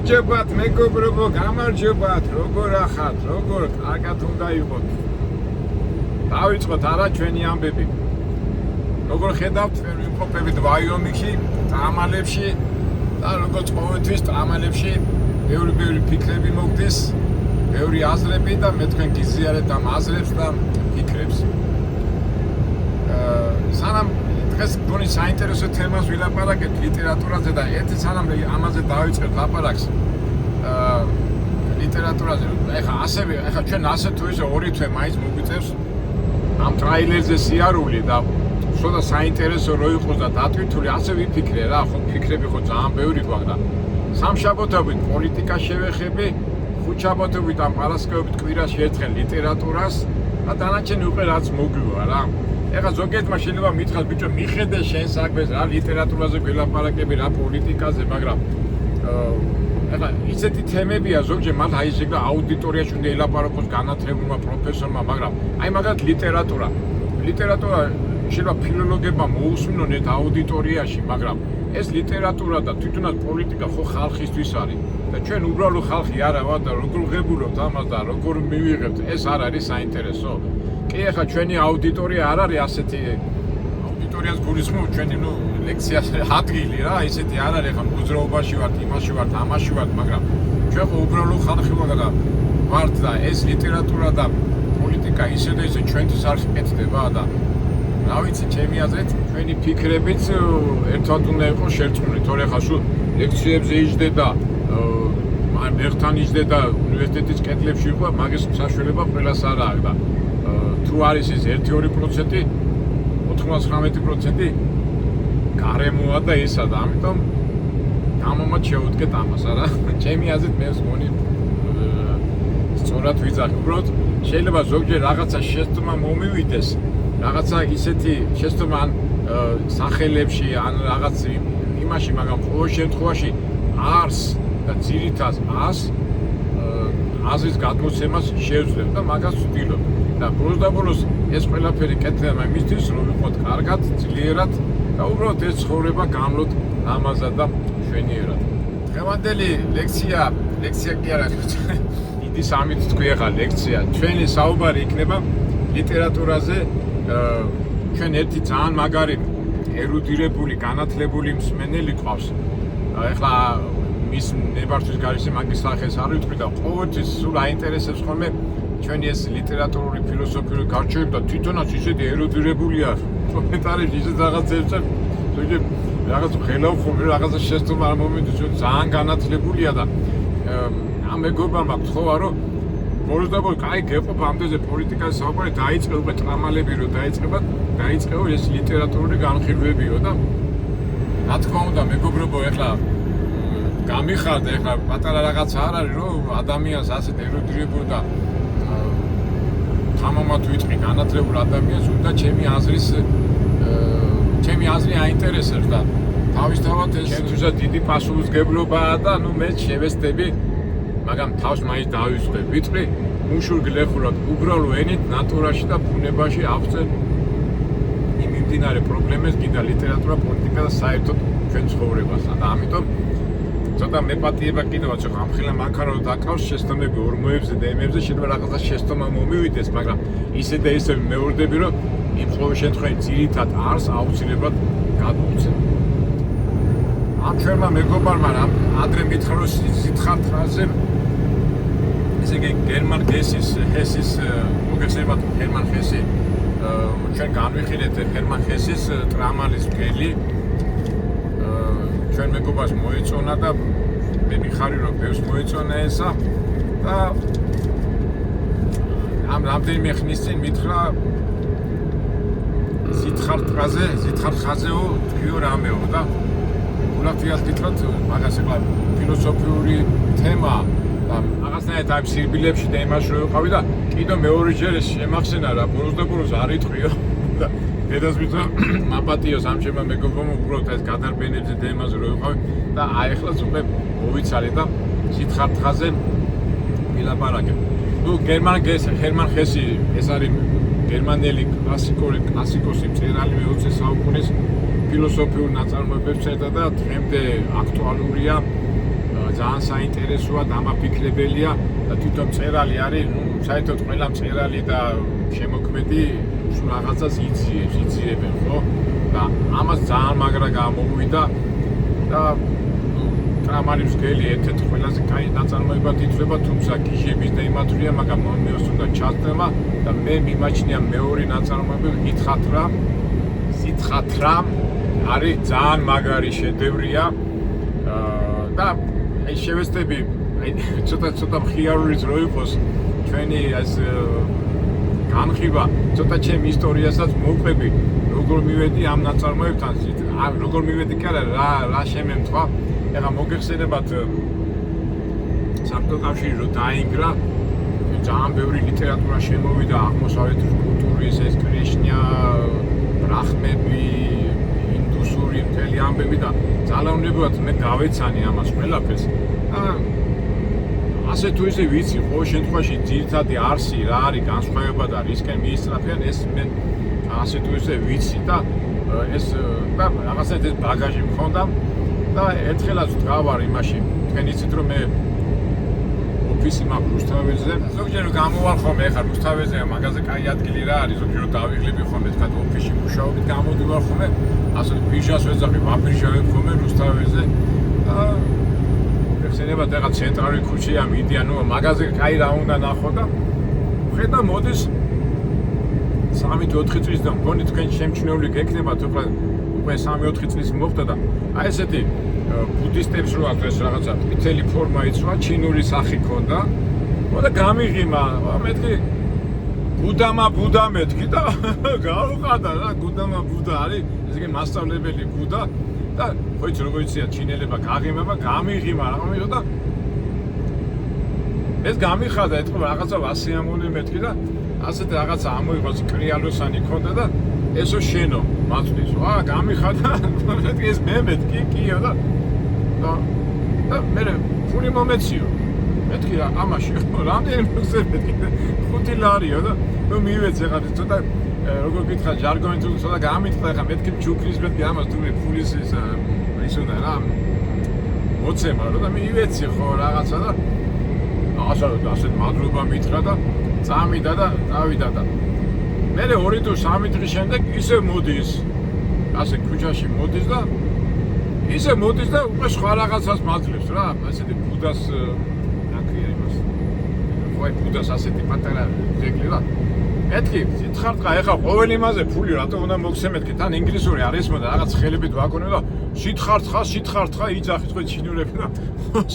გამარჯობათ მეგობრებო, გამარჯობათ, როგორ ახართ, როგორ კარგად უნდა იყოთ. დავიწყოთ არა ჩვენი ამბები. როგორ ხედავთ, ვერ ვიმყოფებით ვაიომინგში, ტრამალებში და როგორც ყოველთვის ტრამალებში ბევრი ფიქრები მოგდის, ბევრი აზრები და მე თქვენ გიზიარებთ ამ აზრებს და ფიქრებს. სანამ დღეს გონი საინტერესო თემას ვილაპარაკეთ ლიტერატურაზე და ერთი სანამ ამაზე დავიწყებთ ლაპარაკს ლიტერატურაზე. ეხლა ჩვენ ასე თუ ისე ორი თვე მაინც მოგვიწევს ამ ტრაილერზე სიარული და ცოტა საინტერესო რო იყოს და დატვირთული ასე ვიფიქრე რა, ხო ფიქრები ხო ძალიან ბევრი გვაქვს და სამშაბათობით პოლიტიკა შევეხები, ხუთშაბათობით ამ პარასკევებით კვირაში ერთხელ ლიტერატურას და დანარჩენი უკვე რაც მოგვივა რა. ეხლა ზოგიერთმა შეიძლება მითხრას ბიჭო მიხედე შენ საქმეს რა ლიტერატურაზე გველაპარაკები რა პოლიტიკაზე, მაგრამ ეხლა ისეთი თემებია ზოგჯერ მათ აი შეგდა აუდიტორიაში უნდა ელაპარაკოს განათლებულმა პროფესორმა, მაგრამ აი მაგათ ლიტერატურა შეიძლება ფილოლოგებმა მოусმინონ ერთ აუდიტორიაში, მაგრამ ეს ლიტერატურა და თვითონაც პოლიტიკა ხო ხალხისთვის არის და ჩვენ უბრალო ხალხი არა ვარ და როგორ ვღებულობთ ამას და როგორ მივიღებთ, ეს არ არის საინტერესო. კი ახლა ჩვენი აუდიტორია არ არის ასეთი აუდიტორიას გულისხმობ ჩვენი ლექციას ადგილი რა, ისეთი არ არის ახლა მოძრაობაში ვართ, იმაში ვართ, ამაში ვართ, მაგრამ ჩვენ ხო უბრალო ხალხი ვართ და ეს ლიტერატურა და პოლიტიკა ისე და ისე ჩვენთვის არ ხეთდება და რა ვიცი, ჩემი აზრით ჩვენი ფიქრებიც ერთად უნდა იყოს შერწყმული, თორე ახლა სულ ლექციებზე იჯდე და მერთან იჯდე და უნივერსიტეტის კედლებში იყო, მაგის საშუალება ყველას არ აქვს და თუ არის ის 1-2%, 99% გარემოა და ისა და ამიტომ გამომად შევუდგეთ ამას არა. ჩემი აზრით მე მგონი სწორად ვიძახი. უბრალოდ შეიძლება ზოგჯერ რაღაცა შეცდომა მომივიდეს, რაღაცა ისეთი შეცდომა ან სახელებში, ან რაღაც იმაში, მაგრამ ყოველ შემთხვევაში არს და ძირითადად აზრის გადმოცემას შევძლებ და მაგას ვცდილობ. და ბოლოს ეს ყველაფერი კეთდება იმისთვის, რომ ვიყოთ კარგად, ძლიერად და უბრალოდ ეს ცხოვრება გამლოთ ლამაზად და მშვენიერად. დღევანდელი ლექცია კი არა, დიდი სამით თქვი ახლა ლექცია. ჩვენი საუბარი იქნება ლიტერატურაზე. ჩვენ ერთი ძალიან მაგარი ერუდირებული, განათლებული მსმენელი ყავს. ეხლა მის ნებართვის გარშემო მაგის სახეს არ ვიტყვი და ყოველთვის სულ აინტერესებს ხოლმე ჩვენი ეს ლიტერატურული ფილოსოფიური გარჩევები და თვითონაც ისეთი ერუდირებულია კომენტარებში ისეთ რაღაცებს ზოგჯერ რაღაც ხელავ ხოლმე რაღაცა შეცდომა არ მომენტი ძალიან განათლებულია და ამ მეგობრებმა გთხოვა რომ ბოლოს კაი გეყოფ ამდენზე პოლიტიკაზე საუბარი დაიწყე უკვე ტრამალები რომ დაიწყეო ეს ლიტერატურული განხილვებიო და რა თქმა უნდა მეგობრებო ეხლა გამიხარდა ეხლა პატარა რაღაცა არ არის რომ ადამიანს ასეთ ერუდირებულ და თამამად ვიტყვი განათლებულ ადამიანს უნდა ჩემი აზრი აინტერესებს და თავისთავად ეს შემთხვევით დიდი პასუხისმგებლობაა და მე შევესწრები, მაგრამ თავს მაინც დავიწყებ. ვიტყვი უშურ გლეხურად უბრალო ენით ნატურაში და ბუნებაში აღწევ მიმდინარე პრობლემებს გინდა ლიტერატურა, პოლიტიკა და საერთოდ ჩვენ ცხოვრებასა და ამიტომ ცოტა მეპატიება კიდევაც ამხილა მანქანა დაკავს შეცდომები ორმოებზე და ემებზე შეიძლება რაღაცა შეცდომა მომივიდეს, მაგრამ ისე და ისე მეორდები რომ იმ ყოველ შემთხვევაში ძირითად არს აუცილებლად გადმოვცემ. ამ ჩვენმა მეგობარმა ადრე მითხრა რომ სითხართ რაზე ესე იგი გერმან ჰესის მოგეხსენებათ გერმან ჰესი ჩვენ განვიხილეთ გერმან ჰესის ტრამალის მგელი ჩვენ მეგობარს მოეწონა და მე მიხარი რომ ბევრს მოეწონა ესა და ამ რამდენიმე ხნის წინ მითხრა სითხარ ხაზეო თქვიო რამეო და ულახტიას გითხრათ მაგას ეხლა ფილოსოფიური თემა და რაღაცნაირად აი სირბილებში და იმაში რო ვიყავი და კიდო მეორეჯერ შემახსენა რა ბოლოს არ იტყვიო და დედას მითხრა მაპატიოს ამ ჩემმა მეგობრებმა უბრალოდ ეს გადარბენებზე თემაზე რო ვიყავი და აი ახლაც უკვე მოვიცალე და სითხარ ხაზე ვილაპარაკებ. გერმან ჰესი ეს არის გერმანელი კლასიკოსი მწერალი მე-20 საუკუნის ფილოსოფიურ ნაწარმოებებს წერდა და დღემდე აქტუალურია ძალიან საინტერესოა, დამაფიქრებელია და თვითონ მწერალი არის, საერთოდ ყველა მწერალი და შემოქმედი რაღაცას იძიებენ, ხო? და ამას ძალიან მაგრა გამოუვიდა და კრამარის გელი ერთ-ერთი ყველაზე კაი ნაწარმოებად ითვლება, თუმცა გიჟების და იმათვრია, მაგრამ მომეოს უნდა ჩასწრება და მე მიმაჩნია მეორე ნაწარმოები სითხათრა არის ძალიან მაგარი შედევრია და აი შევეცდები აი ცოტა მხიარულიც რო იყოს ჩვენი ეს განხილვა ცოტა ჩემ ისტორიასაც მოვყვები როგორ მივედი ამ ნაწარმოებთან როგორ მივედი კი არა რა შემემთხვა ეხლა მოგეხსენებათ საბჭოთა კავშირი რო დაინგრა ძალიან ბევრი ლიტერატურა შემოვიდა აღმოსავლეთის კულტურის ეს კრეშნია ბრახმები ინდუსური მთელი ამბები და ძალაუნებრივად მე გავეცანი ამას ყველაფერს ასე თუ ისე ვიცი ყოველ შემთხვევაში ძირითადი არსი რა არის განსხვავება და რისკენ მიისწრაფიან ეს მე ასე თუ ისე ვიცი და ეს და რაღაცა ეს ბაგაჟი მქონდა და ერთხელაც ვდგავარ იმაში თქვენ იცით რომ მე ოფისი მაქვს რუსთაველზე ზოგჯერ გამოვალ ხოლმე ეხლა რუსთაველზე მაგაზე კაი ადგილი რა არის ზოგჯერ დავიღლები ხოლმე თქვა ოფისში მუშაობით გამოდივარ ხოლმე ასე ბიჟას ვეძახი ვაფრიშავებ ხოლმე რუსთაველზე და ხსენებათ ეხლა ცენტრალური ქუჩია მიდიან ნუ მაგაზე კაი რა უნდა ნახო და ხედა მოდის 3-4 წლის და მგონი თქვენ შემჩნეული გექნებათ უკვე 3-4 წლის მოხდა და აი ესეთი ბუდისტებს რო აქვს ეს რაღაცა მთელი ფორმა იცვა, ჩინური სახი ქონდა. და გამიღიმა, მეთქი ბუდა მეთქი და გავუყადა რა, ბუდა არის, ესე იგი მასწავლებელი ბუდა და ხო იცი როგორ იცია ჩინელებმა გაღიმება, გამიღიმა და ეს გამიხადა ეთქვა რაღაცა ვასიამონე მეთქი და ასეთ რაღაცა ამოიღოს კრიალოსანი ქონდა და ესო შენო მაწვდის. გამიხადა მეთქი ეს მე მეთქი კიო და მე ფული მომეციო. მეთქი რა ამაში რამდენი მოგზე მეთქი 5 ლარიო და ნუ მივეცე ხა ცოტა როგორ გითხრა ჟარგონით ცოტა გამიტყდა ხა მეთქი ჩუქრის მეთქი ამას თუ ფულის ის უნდა რა მოცემა რა და მივეცე ხო რაღაცა და ასეთ მადლობა მითხრა და წამიდა და დავიდა და მე 2 თუ 3 დღის შემდეგ ისე მოდის ასე ქუჩაში მოდის და ისე მოდის და უკვე სხვა რაღაცას მაძლევს რა ასეთი ბუდას ნაკრია იმას ხო ბუდას ასეთი პატარა ძეგლი რა მეთქი სითხარტყა ეხა ყოველ იმაზე ფული რატომ უნდა მოგცე მეთქი თან ინგლისური არის მოდა რაღაც ხელებით ვაკონე და სითხარტყა იძახით ხო ჩინურები და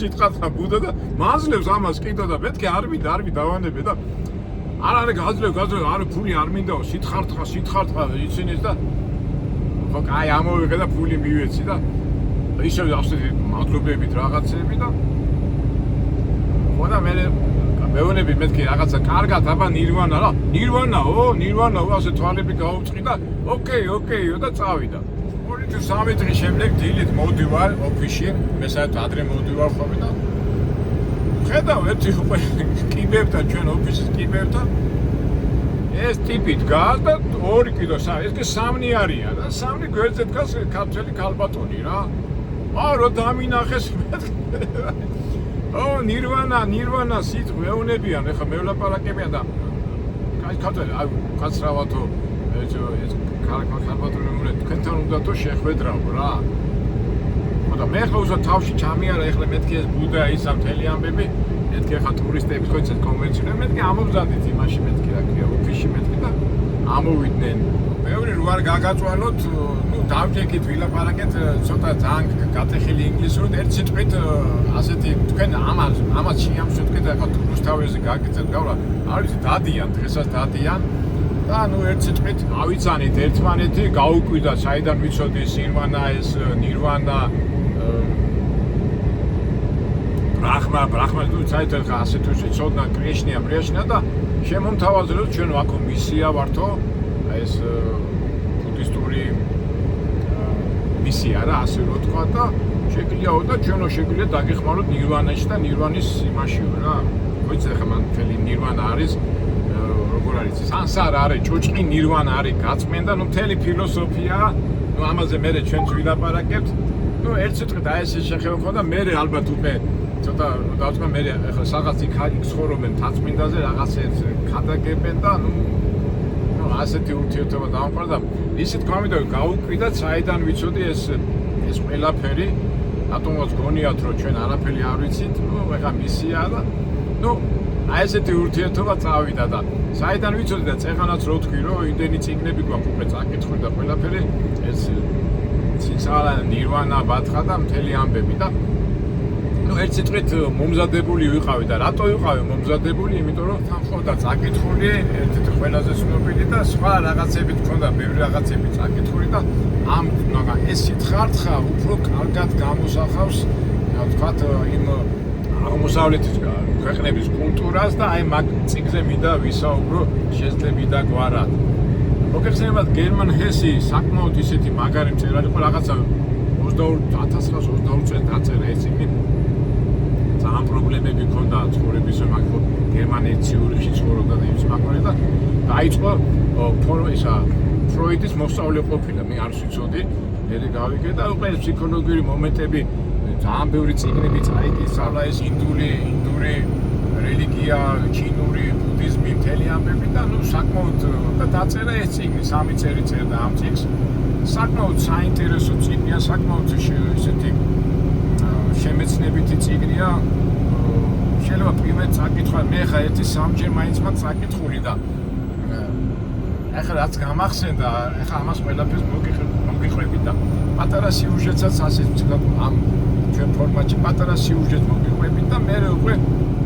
სითხარტყა ბუდა და მაძლევს ამას კიდო და მეთქი არ დავანებე და არ გაძლევ არ ფული არ მინდაო სითხარტყა იცინეს და ხო კაი ამოვიღე და ფული მივეცი და ისე ასეთი მადლობებით რაღაცები და ხო და მე მეუბნები მეთქი რაღაცა კარგად აბა ნირვანაო ასე თვალები გაუწყი და ოკეიო და წავიდა 2-3 დღის შემდეგ დილით მოვდივარ ოფისში მე საერთოდ ადრე მოვდივარ ხოლმე და ხედავ ერთი უკვე კიბებთან ჩვენ ოფისის კიბებთან ეს ტიპი დგას და 2 კიდო ეს კი 3 არიან და 3 გვერდზე დგას ქართველი ქალბატონი რა რო დამინახეს ნირვანა სიტყვა მეუნებიან ეხა მევლაპარაკებიან და ქართველი აი კაცრავათო ეს ქალბატონი მურე თქვენთან უნდა თო შეხვედრავ რა და მე ხო უზა თავში ჩამიარა ეხლა მეთქი ეს ბუდა ისა მთელი ამბები მეთქი ეხა ტურისტები ხო იცით კონვენციონები მეთქი ამოვზადეთ იმაში მეთქი რა ქვია ოფისში მეთქი და ამოვიდნენ მეორე რო არ გაგაწვალოთ ნუ დავჭეკით ვილაპარაკეთ ცოტა ძალიან გატეხილი ინგლისურად ერთ სიტყვით ასეთი თქვენ ამას შეამშვიდეთ ეხა რუსთაველზე გაგიწევთ გავლა არის დადიან დღესაც დადიან და ნუ ერთ სიტყვით ავიცანით ერთმანეთი გაუკვირდა საიდან ვიცოდი ნირვანა ბრახმა თუ საერთოდ ასე თუ ცოდნა კრეშნია და შემომთავაზებელს ჩვენ ვაკო მისია ვართო ეს ბუდისტური მისია რა ასე რო თქვა და შეგვიძლიაო და ჩვენო შეგვიძლია დაგეხმაროთ ნირვანაში და ნირვანის იმაშიო რა ვიცი ხა მან მთელი ნირვანა არის როგორ არის სანსარა არის ჭუჭყი ნირვანა არის გაწმენდა ნუ მთელი ფილოსოფია ნუ ამაზე მე ჩვენც ვილაპარაკებთ ნუ ერთ სიტყვით აი ეს შეხება ხო და მე ალბათ უკვე ცოტა დავწყა მე ახლა რაღაც იქ ცხოვრობენ თაცმინდაზე რაღაცებს ხადაგებენ და ნუ ასეთი ურთიერთობა დამყარდა. ისეთ გამიდა გაუკვირდა საიდან ვიცოდი ეს ყველაფერი რატომაც გონიათ რომ ჩვენ არაფერი არ ვიცით, ნუ ეხა მისია და ნუ აი ესეთი ურთიერთობა წავიდა და საიდან ვიცოდი და წეღანაც რო თქვი რომ იმდენი წიგნები გვაქვს უკვე წაკითხული და ყველაფერი ეს ცინცალა ნირვანა ბათხა და მთელი ამბები და ნუ ერთ სიტყვით მომზადებული ვიყავი და რატო ვიყავი მომზადებული? იმიტომ რომ თანხმობდა წაკითხული ერთ-ერთი ყველაზე ცნობილი და სხვა რაღაცები თქონდა, ბევრი რაღაცები წაკითხული და ამ მაგრამ ეს სითხართხა უფრო კარგად გამოსახავს, ვთქვათ, იმ აღმოსავლეთის ქვეყნების კულტურას და აი მაგ წიგნზე მინდა ვისაუბრო შეძლებიდა გვარად. მოგეხსენებათ გერმან ჰესი საკმაოდ ისეთი მაგარი მწერალი იყო, რაღაცა 1922 წელს დაწერა ეს წიგნი. ძალიან პრობლემები ჰქონდა ცხოვრების მაგ გერმანიაში ციურიხში ცხოვრობდა და ის მაგარი და დაიწყო ფროიდის მოსწავლე ყოფილა, მე არ ვიცოდი, მე გავიგე და უკვე ფსიქოლოგიური მომენტები ძალიან ბევრი წიგნები წაიკითხა, ეს ინდური რელიგია, ჩინური ბუდიზმი, მთელი ამბები და ნუ საკმაოდ და დაწერა ეს წიგნი, 3 წელი წერდა ამ წიგნს. საკმაოდ საინტერესო წიგნია, საკმაოდ ისეთი შემეცნებითი წიგნია. შეიძლება პირველ წაკითხვა, მე ხა ერთი სამჯერ მაინც მაქვს წაკითხული და ახლა რაც გამახსენდა, ახლა ამას ყველაფერს მოგიყვებით და პატარა სიუჟეტსაც ასე ამ ჩვენ ფორმატში პატარა სიუჟეტს მოგიყვებით და მე უკვე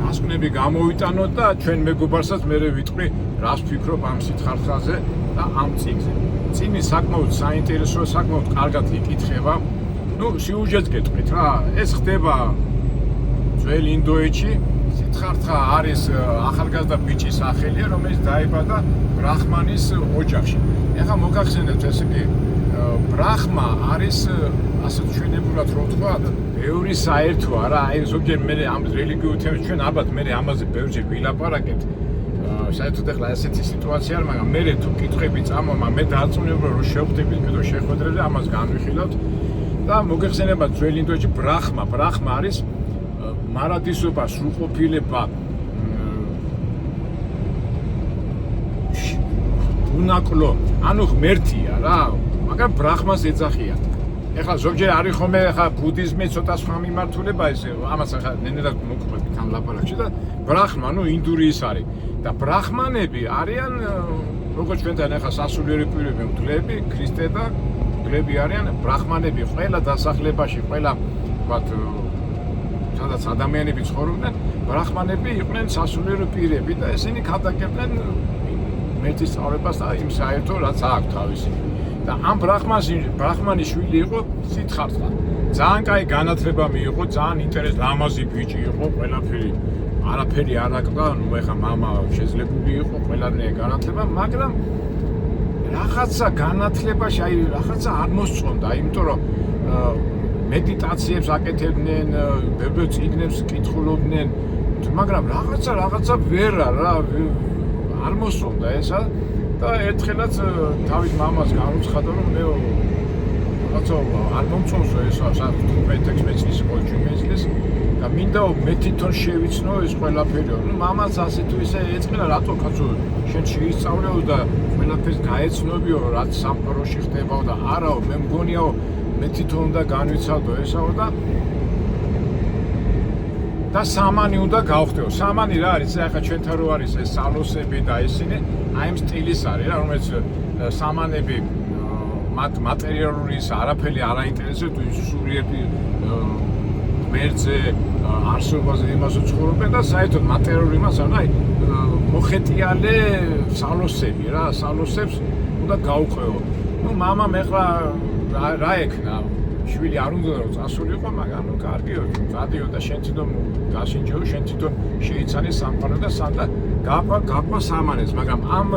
ასკვნები გამოვიტანოთ და ჩვენ მეგობარსაც მე ვიტყვი რას ვფიქრობ ამ სითხარხაზე და ამ წიგნზე. წიგნი საკმაოდ საინტერესოა, საკმაოდ კარგად იკითხება. ნუ სიუჟეტს გეტყვით რა, ეს ხდება ძველ ინდოეთში, სითხარხა არის ახალგაზრდა ბიჭის სახელია, რომელიც დაიბადა ბრაჰმანის ოჯახში. ეხლა მოგახსენებთ ესე იგი ბრაჰმა არის ასე ჩვენებურად რო ვთქვათ, ბევრი საერთოა რა, აი ზოგჯერ მე ამ რელიგიურ თემებს ჩვენ ალბათ მე ამაზე ბევრჯერ ვილაპარაკებთ. საერთოდ ეხლა ესეთი სიტუაცია არ, მაგრამ მე თუ კითხები წამომა, მე დარწმუნებული რომ შევხვდებით კიდევ შეხვედრებზე ამას განვიხილავთ. და მოგეხსენებათ ძველ ინდოეთში ბრაჰმა არის მარადისობა, სრულყოფილება, უნაკლო, ანუ ღმერთია რა, მაგრამ ბრაჰმას ეძახიან. ეხლა ზოგჯერ არის ხოლმე ეხლა ბუდიზმი ცოტა სხვა მიმართულება ესე, ამას ეხლა ნენერად მოგყვებით ამ ლაპარაკში და ბრაჰმა, ნუ ინდური ის არის და ბრაჰმანები არიან როგორც ჩვენთან ეხლა სასულიერო პირები, მღვდლები, ქრისტე და მღვდლები არიან, ბრაჰმანები ყველა დასახლებაში, ყველა ვთქვათ სადაც ადამიანები ცხოვრობდნენ, ბრაჰმანები იყვნენ სასულიერო პირები და ესენი ქადაგებდნენ მეთის სწავლებას და იმ საერთო რაც აქვს თავისი. და ამ ბრაჰმანის შვილი იყო სითხარხა. ძალიან კაი განათლება მიიღო, ძალიან ინტერესant ლამაზი ბიჭი იყო, ყველაფერი არაფერი არ აკდა, ნუ ეხა მამა შეძლებული იყო, ყველანაირი განათლება, მაგრამ რაღაცა განათლებაში, აი რაღაცა არ მოსწონდა, იმიტომ რომ მედიტაციებს აკეთებდნენ, ბევრ წიგნებს კითხულობდნენ, მაგრამ რაღაცა ვერა რა არ მოსწონდა ესა და ერთხელაც თავის მამას განუცხადა რომ მე რაღაცა არ მომწონსო ესა საკუთარ ტექსტს კოლჩიმეძლის და მინდა მე თვითონ შევიცნო ეს ყველაფერი. ნუ მამაც ასე თუ ისე ეწყინა რატო კაცო შენ შეისწავლეო და ყველაფერს გაეცნობიო რაც სამყაროში ხდებაო და არაო მე მგონიაო მე თვითონ უნდა განვიცადო ესაო და სამანი უნდა გავხდეო. სამანი რა არის? ახლა ჩვენთან რო არის ეს სალოსები და ისინი აი ამ სტილის არის რა, რომელიც სამანები მათ მატერიალური ის არაფერი არ აინტერესებს, ის სულიერი ღმერთზე, არსებობაზე იმასო ცხოვრობენ და საერთოდ მატერიალური იმას არ, აი მოხეტიალე სალოსები რა, სალოსებს უნდა გაუყვეო. ნუ მამამ ეხლა რა ექნა? შვილი არ უნდა რომ წასულიყო, მაგრამ ნუ კარგიო, წადიო და შენ თვითონ გაშინჯეო, შენ თვითონ შეიცანე სამყარო და სანდა გაყვა სამანეს, მაგრამ ამ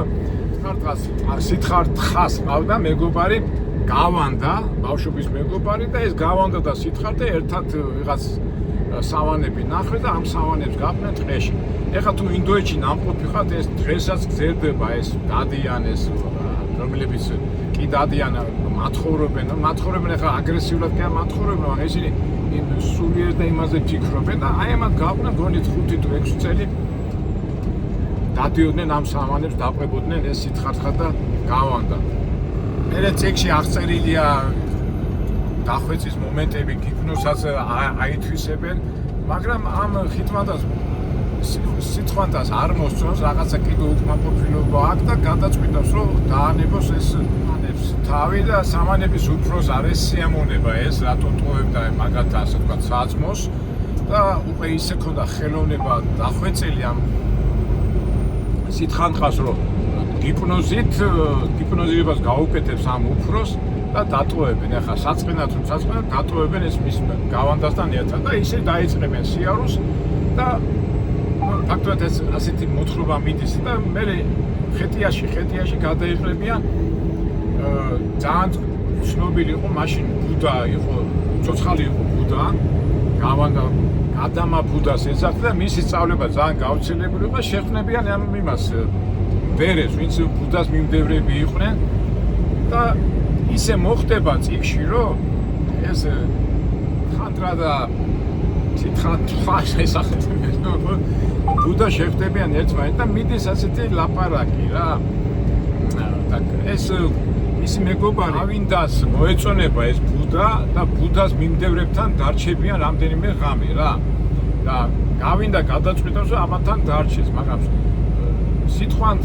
სითხარხას ყავდა მეგობარი გავანდა, ბავშვობის მეგობარი და ეს გავანდა და სითხარხა ერთად ვიღაც სავანები ნახვე და ამ სავანებს გაყვნენ ტყეში. ეხლა თუ ინდოეთში ნამყოფი ხართ, ეს დღესაც გრძელდება ეს დადიან ეს რომლებიც კი დადიან მათხოვრობენ ეხლა აგრესიულად კი არ მათხოვრობენ, მაგრამ ისინი სულიერ და იმაზე ფიქრობენ და აი ამათ გავყვნენ გონით 5 თუ 6 წელი დადიოდნენ ამ სამანებს დაყვებოდნენ ეს სითხარხა და გავანდა. მერე წიგნში აღწერილია დახვეწის მომენტები გიგნოსაც აითვისებენ, მაგრამ ამ ხიტვანდას სიტყვანდას არ მოსწონს რაღაცა კიდევ უკმაყოფილება აქვს და გადაწყვიტავს რომ დაანებოს ეს სამანებს თავი და სამანების უფროს არის სიამონება ეს რატო ტოვებდა მაგათ ასე ვთქვათ საძმოს და უკვე ისე ქონდა ხელოვნება დახვეწილი ამ სითხანყას რომ გიპნოზირებას გაუკეთებს ამ უფროს და დატოვებენ ახლა საწყენად დატოვებენ ეს მის გავანდასთან ერთად და ისე დაიწყებენ სიარულს და ფაქტობრივად ეს ასეთი მოთხრობა მიდის და მე ხეტიაში გადაიყრებიან ძალიან ცნობილი იყო მაშინ ბუდა იყო ცოცხალი იყო ბუდა გავანდა ადამა ბუდას ეძახდა და მისი სწავლება ძალიან გავრცელებული იყო შეხვნებიან ამ იმას ვერეს ვინც ბუდას მიმდევრები იყვნენ და ისე მოხდება წიგნში რომ ეს ხანდრა და ბუდა შეხვდებიან ერთმანეთს და მიდის ასეთი ლაპარაკი რა და ეს ისი მეგობარი ავინდას მოეწონება ეს ბუდა და ბუდას მიმდევრებთან დარჩებიან რამდენიმე ღამე რა და გავინდა გადაწყვიტავს რომ ამათთან დარჩეს მაგრამ სიტყვან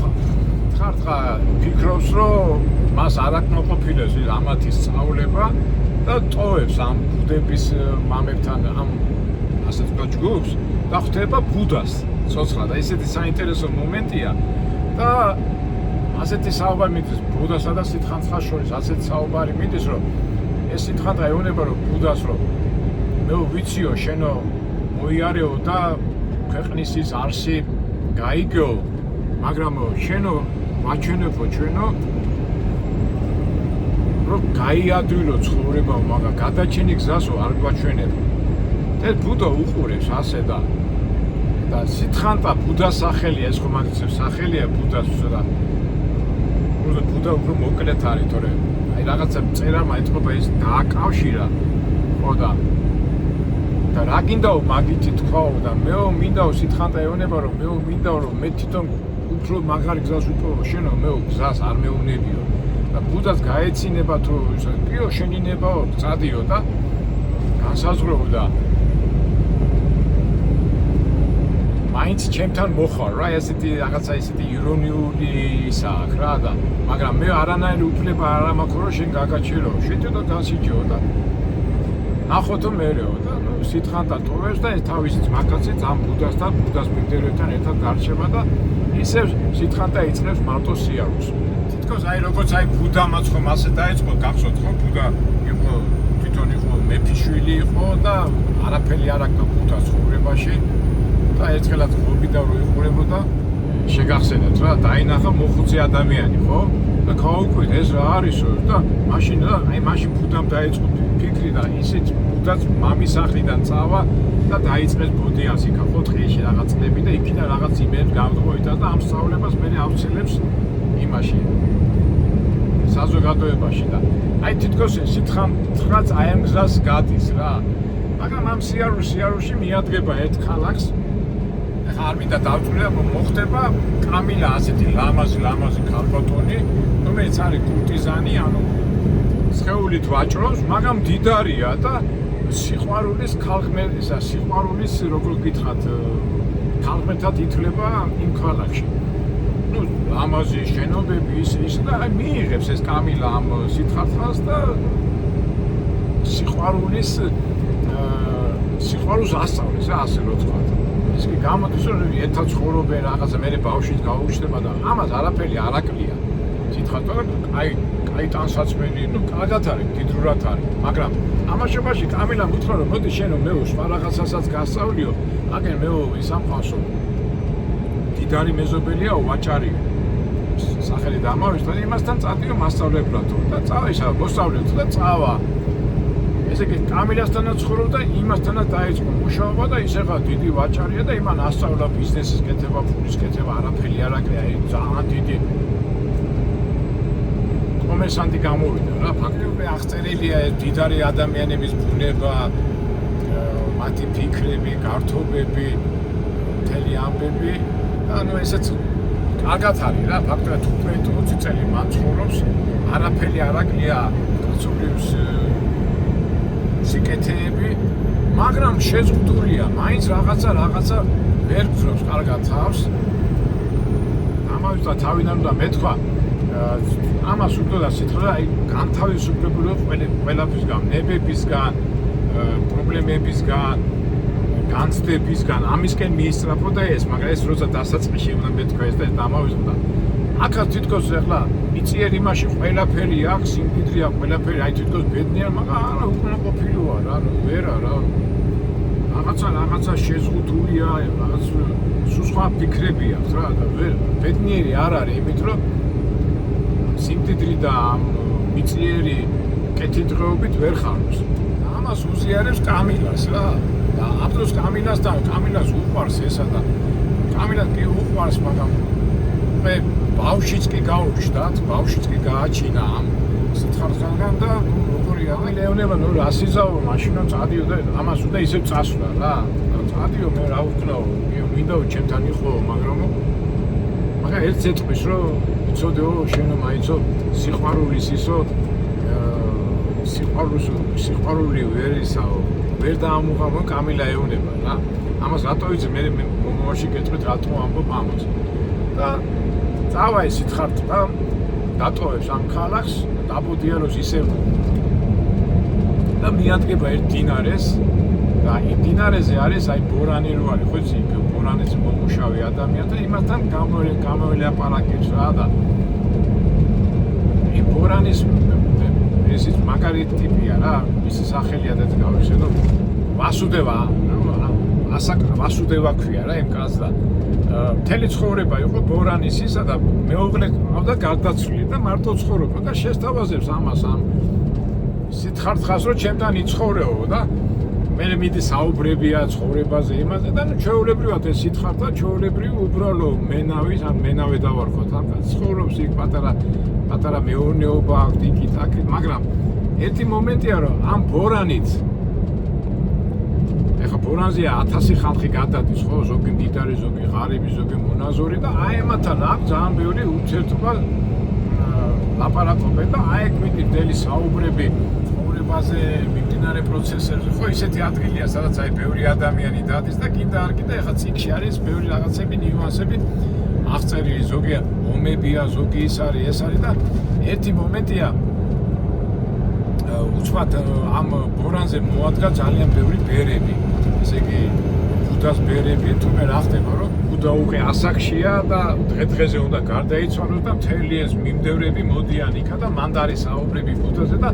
ხართხა ფიქრობს რომ მას არ აკმაყოფილებს ამათი სწავლება და ტოვებს ამ ბუდების მამებთან ამ ასე ვთქვათ ჯგუფს და ხვდება ბუდას ცოცხლად და ისეთი საინტერესო მომენტია და ასეთი საუბარი მიდის ბუდასა და სითხანცხას შორის ასეთი საუბარი მიდის რომ ეს სითხანცხა ეუბნება რომ ბუდას რომ მე ვიციო შენო მოიარეო და ქვეყნის ის არსი გაიგო მაგრამ შენო ვაჩვენებო ჩვენო რომ გაიადვილო ცხოვრება მაგრამ გადაჩენი გზასო არ გვაჩვენებო და ბუდა უყურებს ასე და სითხანტა ბუდას სახელია ეს ხომ მაგის სახელია ბუდას და ბუდა უფრო მოკლედ არის თორე აი რაღაცა წერა მაეთქობა ის დააკავშირა ხო და რა გინდაო მაგითი თქვაო და მეო მინდაო სითხანტა ეუბნება რომ მეო მინდაო რომ მე თვითონ უფრო მაგარი გზას ვიპოვო შენო მეო გზას არ მეუნებიო და ბუდას გაეცინება თუ პიო შენინებაო წადიო და განსაზღვრო და მაინც ჩემთან მოხარ რა ესეთი რაღაცა ესეთი ირონიული ისა აქვს რა და მაგრამ მე არანაირი უფლება არ მაქვს რომ შენ გაგაჩერო შეთო დასიჯო და ნახოთო მერეო და სითხანტა ტოვებს და ეს თავისი ძმაკაციც ამ ბუდასთან ბუდას მიმდევრებთან ერთად გარჩება და ისევ სითხანტა იწყებს მარტო სიარულს თითქოს აი როგორც აი ბუდა მას ხომ ასე დაიწყო გახსოვთ ხო ბუდა იყო თვითონ იყო მეფიშვილი იყო და არაფერი არ აქვს ბუდას ცხოვრებაში და ერთხელაც გობიდა რომ იყურებოდა შეგახსენეთ რა დაინახა მოხუცი ადამიანი ხო და გაუკვირდა ეს რა არისო და მაშინ აი მაშინ ბუდამ დაიწყო ფიქრი და ისიც ბუდაც მამის სახლიდან წავა და დაიწყეს ბუდიასიკა ხო ტყეში რაღაც წლები და იქიდან რაღაც იმებს გავდღოიდა და ამ სწავლებას მე ავცელებს იმაში საზოგადოებაში და აი თითქოს სითხანს აი ამ გზას გადის რა მაგრამ ამ სიარულში მიადგება ერთ ქალაქს არ მინდა დავწვრილო მოხდება კამილა ასეთი ლამაზი ქალბატონი რომელიც არის კურტიზანი ანუ სხეულით ვაჭრობს მაგრამ მდიდარია და სიყვარულის ქალღმერთისა სიყვარულის როგორ გითხრათ ქალღმერთად ითვლება იმ ქალაქში ну ლამაზი შენობები ის და მიიღებს ეს კამილა ამ სითხარხას და სიყვარულს ასწავლის რა ასე რო თქვა ის კი გამოდის რომ ერთად ცხოვრობენ რაღაცა მე ბავშვით გაუჩნდება და ამას არაფერი არ აკლია სითხარხა აი ტანსაცმელი ну კარგად არის დიდრურად არის მაგრამ ამაშობაში კამილამ უთხრა რომ მოდი შენო მეო სხვა რაღაცასაც გასწავლიო აგენ მეო ისამყავსო დიდარი მეზობელიაო ვაჭარიო სახელი დამავიშ და იმასთან წადიო მასწავლებლად და წავა ისა მოსწავლეთ და წავა ესე იგი კამილასთანაც ცხოვრობდა იმასთანაც დაიწყო მუშაობა და ისეხა დიდი ვაჭარია და იმან ასწავლა ბიზნესის კეთება ფულის კეთება არაფერი არ აკრია ძალიან დიდი კომერსანტი გამოვიდა რა ფაქტობრივად აღწერილია ეს დიდარი ადამიანების ბუნება მათი ფიქრები, გართობები, მთელი ამბები და ანუ ესეც კარგად არის რა, ფაქტობრივად 15-20 წელი მან ცხოვრობს, არაფერი არ აკლია კაცობრიობის სიკეთეები, მაგრამ შეზღუდულია, მაინც რაღაცა ვერ გძნობს კარგად თავს. ამავდროულად თავიდან უნდა მეთქვა, ამას უნდა სიტყვა, აი განთავისუფლებული ყველაფრისგან, ნებებისგან, პრობლემებისგან, განცდებისგან, ამისკენ მიისწრაფო და ეს, მაგრამ ეს როცა დასაწყისში უნდა მეთქვა ეს და დამავიწყდა. აქაც თითქოს ახლა მიწიერ იმაში ყველაფერი აქვს, სიმდიდრე აქვს, ყველაფერი, აი თითქოს ბედნიერ, მაგრამ არა უკმაყოფილი ვარ, რა, ვერა რა. რაღაცა შეზღუდულია, რაღაც სხვა ფიქრები აქვს რა და ვერ ბედნიერი არ არის, იმით რომ სიმდიდრე და მიწიერი კეთილდღეობით ვერ ხარობს. ამას უზიარებს კამილას რა. და აბდოს კამილას უყვარს ესა და კამილას კი უყვარს, მაგრამ მე ბავშვიც კი გაუჩნდათ, ბავშვიც კი გააჩინა ამ სითხართან და როგორია, ლეონება ნუ რა სიზაო მაშინა წადიო და ამას უნდა ისევ წასვლა რა. წადიო მე რა ვქნაო, მინდა ჩემთან იყო, მაგრამ ერთ ზეთყვის რომ იცოდეო შენო მაიცო სიყვარულის ისო სიყვარული ვერ ისაო ვერ დაამუყავო კამილა ეუნება რა. ამას რატო ვიცი მე მომავალში გეტყვით რატო ამბობ ამას. და წავა ეს სითხართ და დატოვებს ამ ქალაქს, დაბოდიაროს ისევ და მიადგება ერთ დინარეს და იმ დინარეზე არის აი ბორანი რო არის, ხო იცი, ბორანეზე მომუშავე ადამიანი და იმასთან გამოელაპარაკებს რა და იმ ბორანის ესეც მაგარი ტიპია რა, მისი სახელია და გავიხსენო ვასუდევა, ვასუდევა ქვია რა იმ კაცს და მთელი ცხოვრება იყო ბორანის ისა და მეუღლე ყავდა გარდაცვლილი და მარტო ცხოვრობდა და შესთავაზებს ამას ამ სითხართხას რომ ჩემთან იცხოვრეო და მე მიდი საუბრებია ცხოვრებაზე იმაზე და ნუ ჩვეულებრივად ეს სითხართა ჩვეულებრივი უბრალო მენავე დავარქვათ ამ კაცს ცხოვრობს იქ პატარა მეურნეობა აქვს იქით, მაგრამ ერთი მომენტია რომ ამ ბორანით ეხა ბორანზეა 1000 ხალხი გადადის ხო, ზოგი მდიდარი, ზოგი ღარიბი, ზოგი მონაზორი და აი ამათთან აქვს ძალიან ბევრი ურთიერთობა ლაპარაკობენ და აი ეგ მიდიდელი საუბრები ცხოვრებაზე, მიმდინარე პროცესებზე, ხო ისეთი ადგილია, სადაც აი ბევრი ადამიანი დადის და კიდე არ კიდე ეხა წიგნში არის ბევრი რაღაცები, ნიუანსები აღწერილი, ზოგი ომებია, ზოგი ის არის და ერთი მომენტია უცბად ამ ბორანზე მოადგა ძალიან ბევრი ბერები. ესე იგი ბუდას ბერები, თუმე რა ხდება, რომ ბუდა უკვე ასაკშია და დღე-დღეზე უნდა გარდაიცვალოს და მთელი ეს მიმდევრები მოდიან იქა და მანდ არის საუბრები ბუდაზე და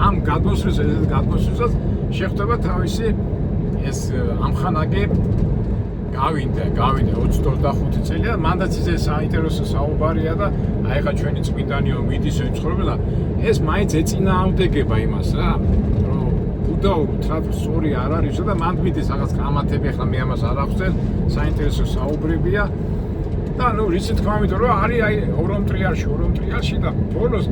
ამ გადმოსვლისას შეხვდება თავისი ეს ამხანაგე გავინდა 25 წელია, მანდაც ისე საინტერესო საუბარია და აი ხა ჩვენი წმინდანიო მიდის ეცხოვრება და ეს მაინც ეწინააღმდეგება იმას რა, რომ ბუდა სწორი არ არისო და მანდ მიდის რაღაც კამათები, ახლა მე ამას არ ახსენ, საინტერესო საუბრებია და ნუ რითი თქვა ამიტომ რომ არის აი ორომტრიალში და ბოლოს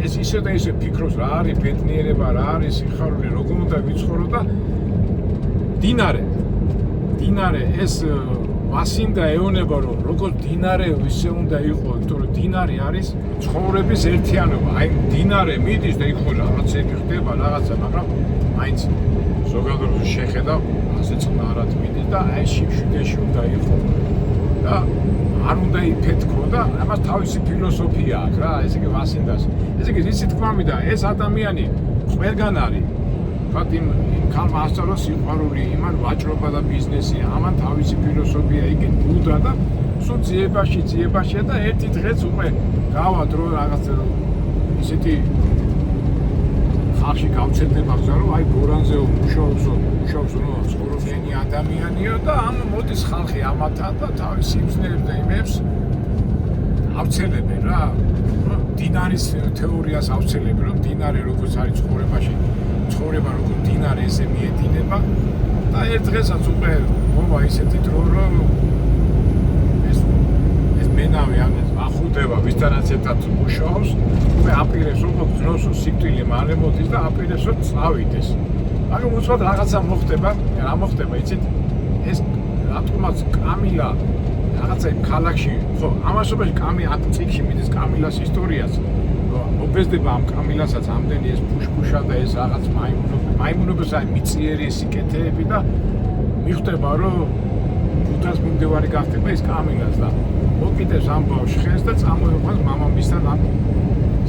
ეს ისე და ისე ფიქრობს რა არის ბედნიერება, რა არის სიხარული, როგორ უნდა ვიცხოვრო და დინარე ეს ვასინდა ეონება რომ როგორც დინარე ისე უნდა იყოს, იმიტომ რომ დინარი არის ცხოვრების ერთიანობა. აი დინარე მიდის და იქ ხო რაღაცები ხდება რაღაცა, მაგრამ მაინც ზოგადად შეხედა ასე წყნარად მიდის და აი შიფშიდეში უნდა იყო და არ უნდა იფეთქო და ამას თავისი ფილოსოფია აქვს რა, ესე იგი ვასინდას. ესე იგი ისი თქვა მინდა ეს ადამიანი ყველგან არის. იმ ქალმა ასწავლა სიყვარული, იმან ვაჭრობა და ბიზნესი, ამან თავისი ფილოსოფია, იგი ბუდა და სულ ძიებაშია და ერთი დღეც უკვე გავა დრო რაღაც ისეთი ხალხი გავცეთდება ხსა რომ აი ბორანზე მუშაობს ცხოვრობენი ადამიანიო და ამ მოდის ხალხი ამათან და თავისი იმსნერებს და იმებს ავცელებენ რა. დინარის თეორიას ავცელებენ რომ დინარი როგორც არის ცხოვრება როგორც დინარი ესე მიედინება და ერთ დღესაც უკვე მოვა ისეთი დრო რომ ეს მენავე ამას ახუდება ვისთანაც ერთად მუშაობს, უკვე აპირებს როგორც ძნოს სიკვდილი მალე მოდის და აპირებს რომ წავიდეს. მაგრამ უცბად რაღაცა მოხდება, რა მოხდება, იცით? ეს რატომაც კამილა რაღაცა ქალაქში, ხო, ამასობაში ამ წიგნში მიდის კამილას ისტორიას. მობეზდება ამ კამილასაც ამდენი ეს ფუშფუშა და ეს რაღაც მაიმუნობის აი მიწიერი სიკეთეები და მიხვდება რომ ბუდას მიმდევარი გახდება ეს კამილას და მოკიდებს ამ ბავშვს ხელს და წამოიყვანს მამამისთან ამ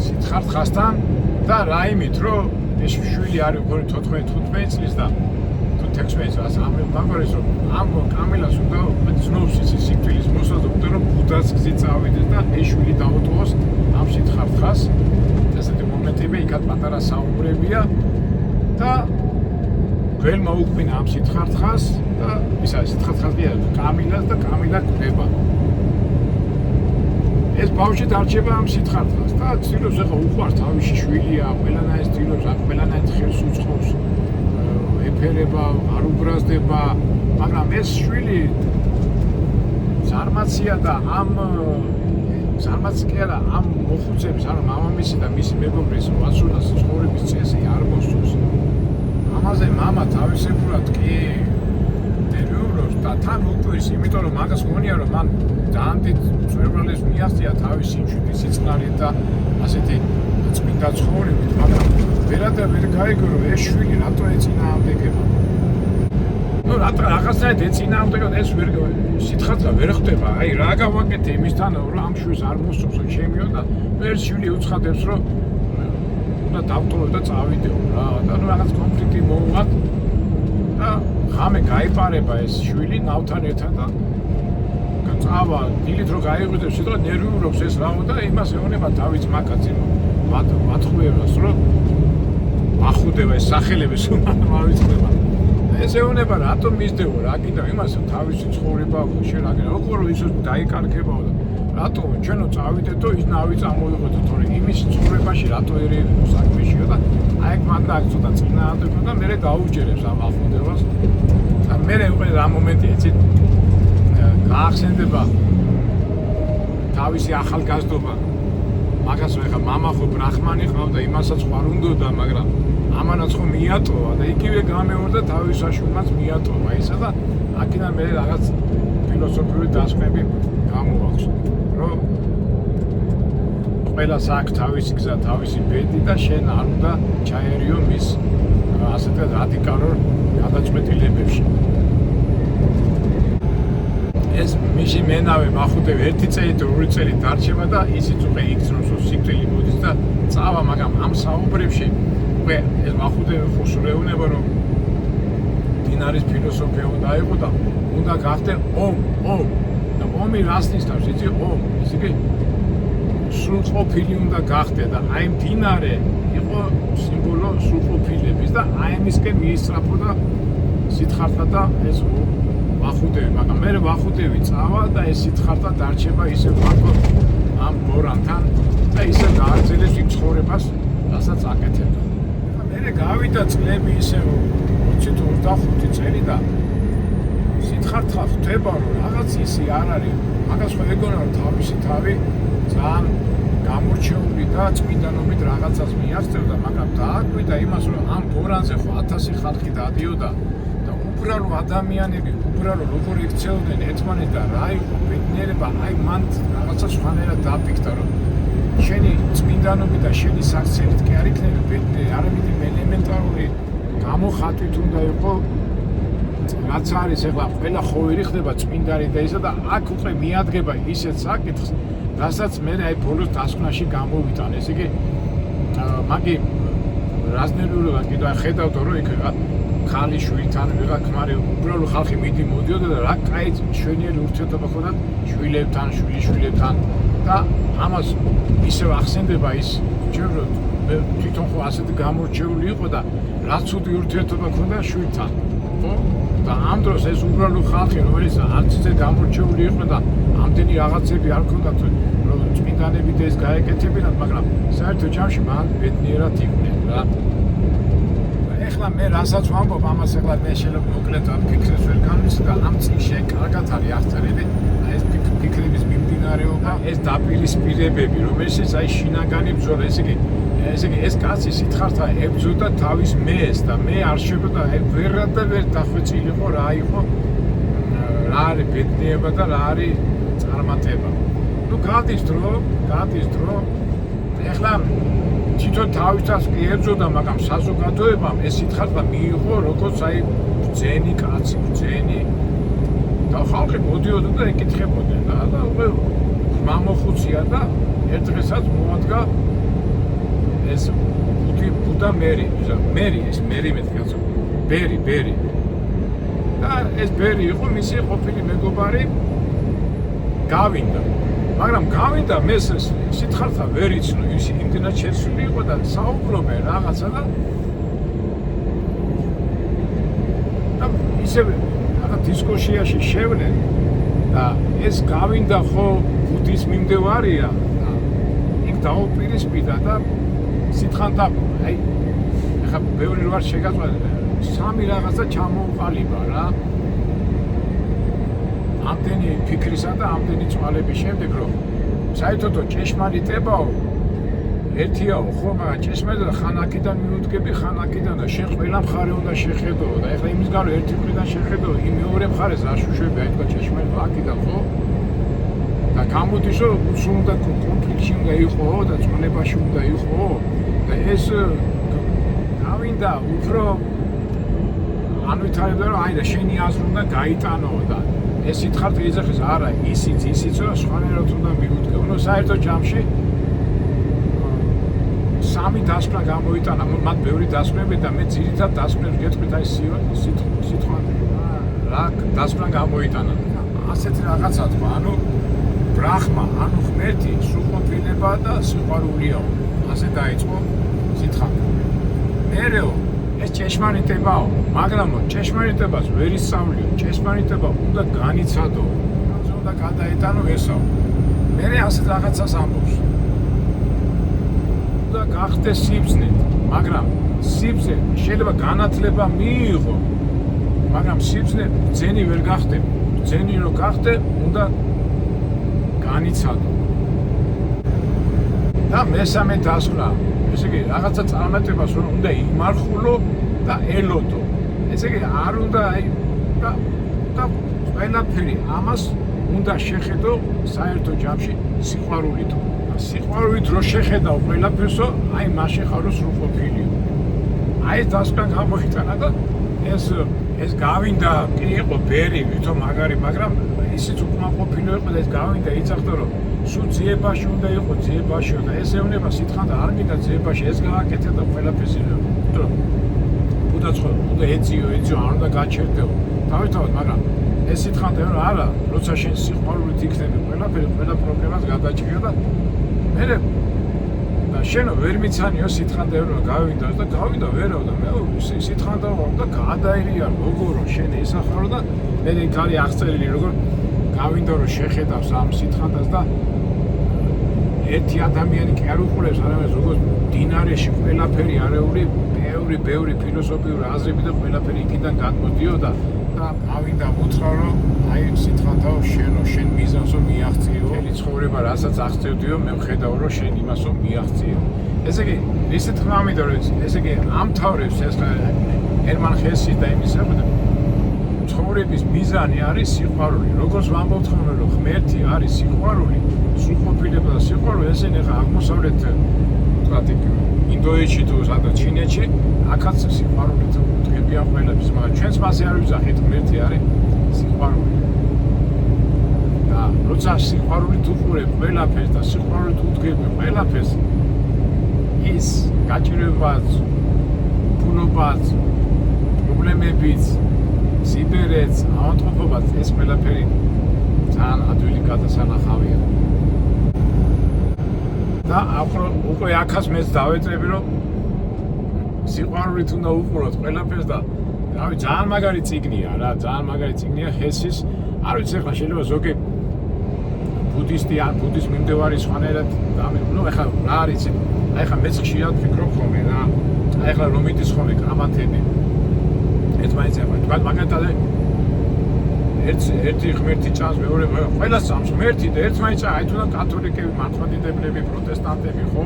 სითხარხასთან და რაიმით რომ ეს შვილი არის უკვე 14-15 წლის და თუ 16 წელს ამბობს რომ ამ კამილას უნდა ცნობს ის სიკვდილის მოსაზრ უნდა რომ ბუდას გზით წავიდეს და ეს შვილი დაუტოვოს ამ სითხარხას ესეთი მომენტები იქაც პატარა საუბრებია და გველმა უკბინა ამ სითხარხას და ისა სითხარხასია კამილას და კამილა კვდება ეს ბავშვი დარჩება ამ სითხარხას და ცდილობს ახლა უყვარს თავისი შვილია ყველანაირ ცდილობს აქ ყველანაირ ხელს უწყობს ეფერება არ უბრაზდება მაგრამ ეს შვილი ზარმაცია და ამ ზარმაც კი არა ამ მოხუცების ანუ მამამისი და მისი მეგობრის ვასულას ცხოვრების წესი არ მოსწონს ამაზე მამა თავისებურად კი ნერვიულობს და თან უკვირს იმიტომ რომ მაგას გონია რომ მან ძალიან დიდ წვერვალებს მიაღწია თავისი მშვიდის სიწყნარით და ასეთი წმინდა ცხოვრებით მაგრამ ვერადა ვერ გაიგო რომ ეს შვილი რატო ეწინააღმდეგება ну რაღაცნაირად ეწინააღმდეგება ეს ვერ სითხარცა ვერ ხდება აი რა გავაკეთე იმისთან რომ ამ შვილს არ მოსწონს ჩემიო და ეს შვილი უცხადებს რომ უნდა დავტოვო და წავიდეო რა და ну რაღაც კონფლიქტი მოუვათ და ღამე გაიპარება ეს შვილი ნავთან ერთად და წავა დილით რო გაიღვიძებს სიტყვა ნერვიულობს ეს რაო და იმას ეუბნება თავის მაკაცი მათხვევას რომ ახუდება ეს სახელები მოვიწყდება ეს ეუბნება რატომ მისდევო რა კიდე იმას თავისი ცხოვრება შენაგენ როგორ ის დაიკარგებაო და რატომ ჩვენო წავიდეთო ის ნავი წამოიღოთ თორე იმის ცხოვრებაში რატო ერეებო საქმეშიო და აი მან დააგწოდა წინააღმდეგო და მე დაუჯერებს ამ ახუდებას და მე უკვე რა მომენტი იცით გაახსენდება თავისი ახალგაზრდობა მაგას ახლა მამა ხო ბრაჰმანი ყავდა იმასაც ხარ უნდოდა მაგრამ ამანაც ხო მიატოვა და იგივე გამეორდა თავის საშუალებას მიატოვა ისა და აქედან მე რაღაც ფილოსოფიური დასკვნები გამოაქვს რომ ყველას აქვს თავისი გზა თავისი ბედი და შენ არ უნდა ჩაერიო მის ასეთ რადიკალურ გადაწყვეტილებებში ეს მისი მენავე მახუდები ერთი წელი თუ ორი წელი დარჩება და ისიც უკვე იქცნობს რომ სიკვდილი მოდის და წავა მაგრამ ამ საუბრებში უკვე ეს მახუდები ხუსურეუნება რომ დინარის ფილოსოფია უნდა იყო და უნდა გახდე ომ და ომი რას ნიშნავს იცი ომ ისე კი სრულყოფილი უნდა გახდე და აი დინარე იყო სიმბოლო სრულყოფილების და აი მისკენ მიისწრაფო და სითხართა და ეს ვახუდები, მაგრამ მე ვახუდები წავა და ეს სითხართა დარჩება ისე ვაკო ამ ბორანთან და ისე გააგრძელებს იმ ცხოვრებას, რასაც აკეთებდა. მე გავიდა წლები ისე 20-25 წელი და სითხართა ხდება რომ რაღაც ისი არ არის, მაგას ხო ეგონა რომ თავისი თავი ძალიან გამორჩეული და წმინდანობით რაღაცას მიაღწევდა, მაგრამ დააკვირდა იმას რომ ამ ბორანზე ხო 1000 ხალხი დადიოდა უბრალო ადამიანები, უბრალო როგორ იქცეოდნენ ერთმანეთს და რა იყო ბედნიერება, აი მან რაღაცა სხვანაირად დააფიქრა რომ შენი წმინდანობით და შენი საქციელით კი არ იქნება ბედნიერი, არამედ ელემენტარული გამოხატვით უნდა იყოს რაც არის ახლა ყველა ხოვერი ხდება წმინდანი და ისა და აქ უკვე მიადგება ისეთ საკითხს, რასაც მე აი ბოლოს დასკვნაში გამოვიტან, ესე იგი მაგი რაზნერულობა კიდევ ხედავდა რომ იქ ხალი შვილთან ვიღა ქმარი უბრალო ხალხი მიდი მოდიოდა და რა კაი შვენიერი ურთიერთობა ხოდა შვილებთან, შვილიშვილებთან და ამას ისევ ახსენდება ის ჯეროდ მე თვითონ ხო ასეთი გამორჩეული იყო და რაც უთი ურთიერთობა ქონდა შვილთან ხო და ამ დროს ეს უბრალო ხალხი რომელიც არც ისე გამორჩეული იყო და ამდენი რაღაცები არ ქონდათ რომ წმინდანებით ეს გაეკეთებინათ მაგრამ საერთო ჯამში მან ბედნიერად იყვნენ რა ეხლა მე რასაც ვამბობ ამას ეხლა მე შეიძლება მოკლედ ვფიქრეს ვერ გამის და ამ წიგნში კარგად არის აღწერილი ეს ფიქრების მიმდინარეობა ეს დაპირისპირებები რომელშიც აი შინაგანი ბრძოლა ესე იგი ესე იგი ეს კაცი სითხართა ებრძოდა თავის მეს და მე არ შეგვედა ვერად და ვერ დახვეწილიყო რა იყო რა არის ბედნიერება და რა არის წარმატება. ნუ გადის დრო ეხლა თვითონ თავისას კი ებრძოდა, მაგრამ საზოგადოებამ ეს სითხართა მიიღო როგორც აი ბრძენი კაცი, ბრძენი და ხალხი მოდიოდა და ეკითხებოდნენ და უკვე მამოხუცია და ერთ დღესაც მოადგა ეს ბუდა მერი ეს მერი მეთქაცო ბერი და ეს ბერი იყო მისი ყოფილი მეგობარი გავინდა, მაგრამ გავინდა მეს სითხართა ვერ იცნო, ის იმდენად შეცვლილი იყო და საუბრობენ რაღაცა და ისევ რაღაც დისკუსიაში შევლენ და ეს გავინდა ხო ბუდის მიმდევარია და იქ დაუპირისპირდა და სითხანთა აი ეხა ბევრი რვარ შეგაწვა სამი რაღაცა ჩამოუყალიბა რა ამდენი ფიქრისა და ამდენი წვალების შემდეგ რომ საერთოდ ჭეშმარიტებაო ერთიაო ხო მაგრამ ჭეშმარიტება ხანაკიდან მიუდგები ხანაკიდან და შენ ყველა მხარე უნდა შეხედო და ეხლა იმის გარო ერთი მხრიდან შეხედო იმ მეორე მხარეს არ შუშვები აი თქვა ჭეშმარიტება აქედან ხო და გამოდის რომ უნდა კონფლიქტში უნდა იყო და წონებაში უნდა იყო და ეს გავინდა უფრო ანვითარებდა რომ აი და შენი აზრი უნდა გაიტანო და ეს სითხართ ეძახის არა ისიც რომ სხვანაირად უნდა მიუდგო ნუ საერთო ჯამში სამი დასკვნა გამოიტანა მათ ბევრი დასკვნები და მე ძირითად დასკვნებს გეტყვით აი სიტყვა რა დასკვნა გამოიტანა ასეთი რაღაცა თქვა ანუ ბრახმა ანუ ღმერთი სრულყოფილება და სიყვარულია ასე დაიწყო სითხა მერეო ეს ჭეშმარიტებაო მაგრამ ჭეშმარიტებას ვერ ისწავლიო ჭეშმარიტება უნდა განიცადო უნდა გადაეტანო ესო მერე ასეთ რაღაცას ამბობს და გახდეს სიბრძნე მაგრამ სიბრძნე შეიძლება განათლება მიიღო მაგრამ სიბრძნე ბრძენი ვერ გახდე ბრძენი რო გახდე უნდა განიცადო და მესამე დასკვნა ესე იგი რაღაცა წარმატებას რომ უნდა იმარხულო და ელოდო ესე იგი არ უნდა აი და ყველაფერი ამას უნდა შეხედო საერთო ჯამში სიყვარულით სიყვარულით რო შეხედავ ყველაფერსო აი მაშინ ხარო სრულყოფილიო აი ეს დასკვნა გამოიტანა და ეს გავინდა კი იყო ბერი ვითომ მაგარი მაგრამ ისიც უკმაყოფილო იყო და ეს გავინდა იცახდა რომ სულ ძიებაში უნდა იყო ძიებაშიო და ეს ეუბნება სითხანდა არ გინდა ძიებაში ეს გააკეთე და ყველაფერს იდო ბუდაცხო უნდა ეძიო არ უნდა გაჩერდეო თავისთავად მაგრამ ეს სითხანდა რომ არა როცა შენ სიყვარულით იქნები ყველა პრობლემას გადაჭრიო და მე და შენ ვერ მიცანიო სითხანდა რომ გავინდა და გავინდა ვერაო და მე სითხანდა რომ და გადაირია როგორ შენ ისახარო და მე კარი აღწერილი როგორ გავინდა რომ შეხედავს ამ სითხანდას და ერთი ადამიანი კი არ უყურებს არამედ როგორც დინარეში ყველაფერი არეული ბევრი ფილოსოფიური აზრები და ყველაფერი იქიდან გადმოდიოდა და გავინდა უთხრა რომ აი სითხანდაო შენ მიზანსო მიაღწიო მთელი ცხოვრება რასაც აღწევდიო მე ვხედავ რომ შენ იმასო მიაღწიო ესე იგი ისე თქმა მინდა რომ ესე იგი ამთავრებს ეს ერმან ჰესი და იმისებდა ცხოვრების მიზანი არის სიყვარული როგორც ვამბობთ ხოლმე რომ ღმერთი არის სიყვარული სრულყოფილება და სიყვარული ესენი ხა აღმოსავლეთ ვთქვათ ინდოეთში თუ სადაც ჩინეთში აქაც სიყვარული თუ დგებიან ყველაფერს მაგრამ ჩვენს მასე არ ვიზახით ღმერთი არის სიყვარული და როცა სიყვარულით უყურებ ყველაფერს და სიყვარულით უდგები ყველაფერს ის გაჭირვებაც ფულობაც პრობლემებიც სიბერეც ავადმყოფობაც ეს ყველაფერი ძალიან ადვილი გადასანახავია და უკვე აქაც მეც დავეწები რომ სიყვარულით უნდა უყუროთ ყველაფერს და რავი ძალიან მაგარი წიგნია რა ძალიან მაგარი წიგნია ჰესის არ ვიცი ახლა შეიძლება ზოგი ბუდისტი ან ბუდის მიმდევარი სხვანაირად ნუ ახლა რა არის აი ახლა მეც ხშირად ვფიქრობ ხოლმე რა აი ახლა რომ მიდის ხოლმე კამათები ეს მაინც ახლა თქვა მაგათად ერთი ღმერთი ჭამს, მეორე ყველას ჭამს ღმერთი და ერთმანეთს აი თუნდაც კათოლიკები, მართლმადიდებლები, პროტესტანტები ხო?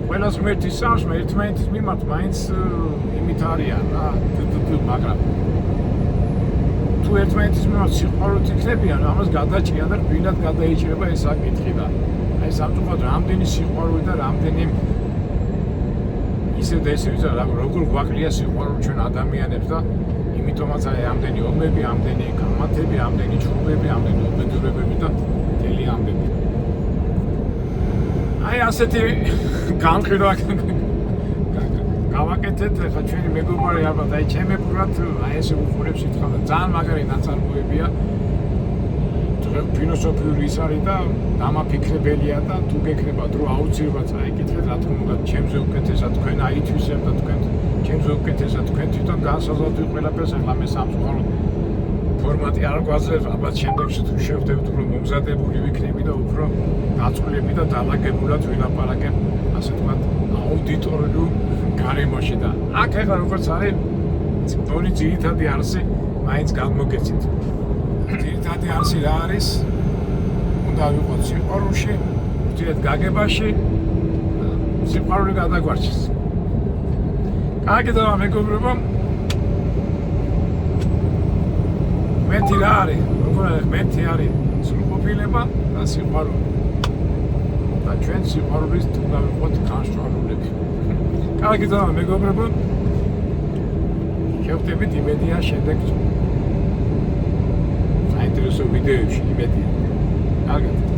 ყველას ღმერთი ჭამს, ერთმანეთის მიმართ მაინც იმით არიან რა, მაგრამ თუ ერთმანეთის მიმართ სიყვარულით იქნებიან, ამას გადაჭრიან და რბილად გადაიჭრება ეს საკითხი და აი სამწუხაროდ რამდენი სიყვარული და რამდენი ისე და ესე ვიცი რა როგორ გვაკლია სიყვარული ჩვენ ადამიანებს და იმიტომაც აი ამდენი ომები, ამდენი გამათები, ამდენი ჩხუბები, ამდენი უბედურებები და მთელი ამბები. აი ასეთი განხილვა გავაკეთეთ ახლა ჩვენი მეგობარი ალბათ აი ჩემებურად აი ესე უყურებს ითხოვ და ძალიან მაგარი ნაწარმოებია. ფილოსოფიური ის არის და დამაფიქრებელია და თუ გეკრებათ რომ აუცილებლად აიკითხეთ რა თქმა უნდა ჩემზე უკეთესად თქვენ აითვისებთ და თქვენ ჩემზე უკეთესად თქვენ თვითონ განსაზღვროთ ყველაფერს ახლა მე სამწუხაროდ ფორმატი არ გვაძლევს ალბათ შემდეგში თუ შევხვდებით უფრო მომზადებული ვიქნები და უფრო დაწვრილები და დალაგებულად ვილაპარაკებ ასე ვთქვათ აუდიტორიულ გარემოში და აქ ახლა როგორც არის თორე ძირითადი არსი მაინც გამოგეცით ძირითადი არსი რა არის უნდა ვიყოთ სიყვარულში ურთიერთ გაგებაში სიყვარული გადაგვარჩეს კარგი და მეგობრებო მეთი რა არის როგორ არის მეთი არის სრულყოფილება და სიყვარული და ჩვენ სიყვარულის უნდა ვიყოთ განსწავლულები კარგი და მეგობრებო შევხვდებით იმედია შემდეგ საინტერესო ვიდეოებში იმედია კარგად